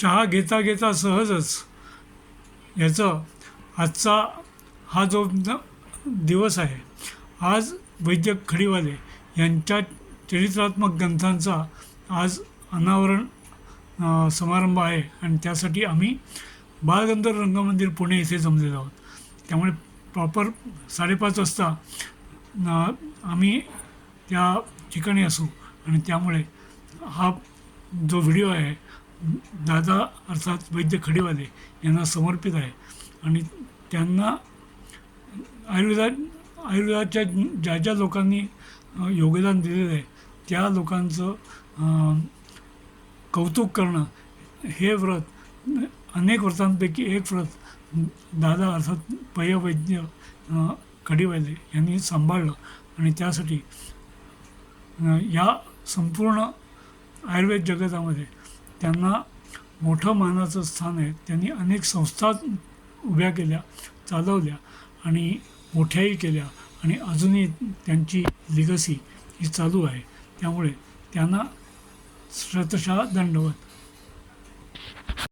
चहा घेता घेता सहजच याचं आजचा हा जो दिवस आहे, आज वैद्य खडीवाले यांच्या चरित्रात्मक ग्रंथांचा आज अनावरण समारंभ आहे आणि त्यासाठी आम्ही बालगंधर्व रंगमंदिर पुणे येथे जमलेलो आहोत. त्यामुळे प्रॉपर 5:30 वाजता आम्ही त्या ठिकाणी असू आणि त्यामुळे हा जो व्हिडिओ आहे दादा अर्थात वैद्य खडीवाले यांना समर्पित आहे आणि त्यांना आयुर्वेदाच्या ज्या ज्या लोकांनी योगदान दिलेलं आहे त्या लोकांचं कौतुक करणं हे व्रत अनेक व्रतांपैकी एक व्रत दादा अर्थात वैद्य खडीवाले यांनी सांभाळलं आणि त्यासाठी या संपूर्ण आयुर्वेद जगतामध्ये त्यांना मोठं मानाचं स्थान आहे. त्यांनी अनेक संस्था उभ्या केल्या, चालवल्या आणि मोठ्याही केल्या आणि अजूनही त्यांची लिगसी ही चालू आहे. त्यामुळे त्यांना शतशः दंडवत.